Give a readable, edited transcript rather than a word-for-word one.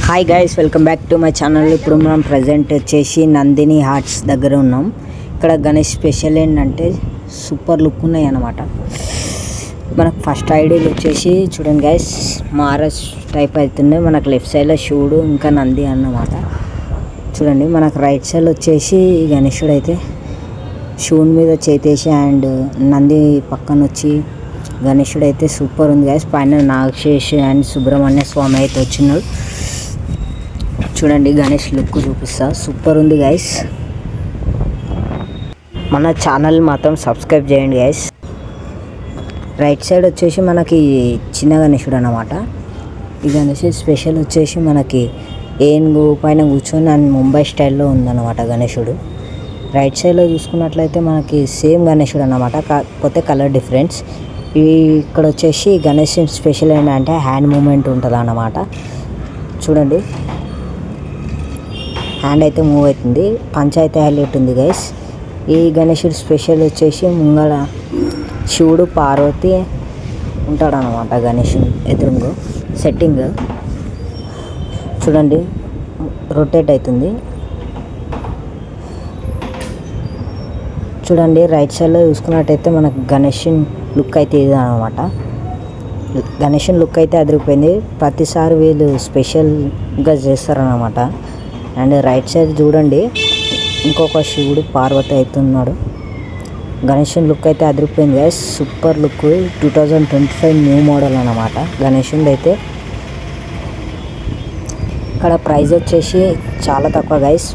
Hi guys, welcome back to my channel. ఇప్పుడు మనం present వచ్చేసి నందిని హార్ట్స్ దగ్గర ఉన్నాం. ఇక్కడ గణేష్ స్పెషల్ ఏంటంటే సూపర్ లుక్ ఉన్నాయి అన్నమాట. మనకు ఫస్ట్ ఐడియాలు వచ్చేసి చూడండి గైస్, మారస్ టైప్ అవుతుంది. మనకు లెఫ్ట్ సైడ్లో శివుడు ఇంకా నంది అన్నమాట. చూడండి, మనకు రైట్ సైడ్ వచ్చేసి గణేశుడు అయితే శివుని మీద చేతేసి అండ్ నంది పక్కన వచ్చి గణేశుడు అయితే సూపర్ ఉంది గైస్. పైన నాగశేష్ అండ్ సుబ్రహ్మణ్య స్వామి అయితే వచ్చినాడు. చూడండి, గణేష్ లుక్ చూపిస్తా, సూపర్ ఉంది గైస్. మన ఛానల్ మాత్రం సబ్స్క్రైబ్ చేయండి గైస్. రైట్ సైడ్ వచ్చేసి మనకి చిన్న గణేశుడు అన్నమాట. ఈ గణేశుడు స్పెషల్ వచ్చేసి మనకి ఏనుగు పైన కూర్చొని అండ్ ముంబై స్టైల్లో ఉందన్నమాట గణేశుడు. రైట్ సైడ్లో చూసుకున్నట్లయితే మనకి సేమ్ గణేశుడు అన్నమాట, కాకపోతే కలర్ డిఫరెన్స్. ఇక్కడ వచ్చేసి గణేష్ స్పెషల్ ఏంటంటే హ్యాండ్ మూమెంట్ ఉంటుంది అన్నమాట. చూడండి, హ్యాండ్ అయితే మూవ్ అవుతుంది, పంచ అయితే హైలైట్ ఉంది గైస్. ఈ గణేశుడు స్పెషల్ వచ్చేసి ముంగళ శివుడు పార్వతి ఉంటాడనమాట. గణేశుడు ఎదురుంగు సెట్టింగ్ చూడండి, రొటేట్ అవుతుంది. చూడండి, రైట్ సైడ్లో చూసుకున్నట్టయితే మనకు గణేశుని లుక్ అయితే ఇది అనమాట. గణేశుని లుక్ అయితే అదిరిపోయింది. ప్రతిసారి వీళ్ళు స్పెషల్గా చేస్తారనమాట. అండ్ రైట్ సైడ్ చూడండి, ఇంకొక శివుడు పార్వతి అవుతున్నాడు. గణేశుని లుక్ అయితే అదిరిపోయింది guys, super look. 2025 new model అనమాట గణేశుని అయితే. ఇక్కడ ప్రైస్ వచ్చేసి చాలా తక్కువ గైస్,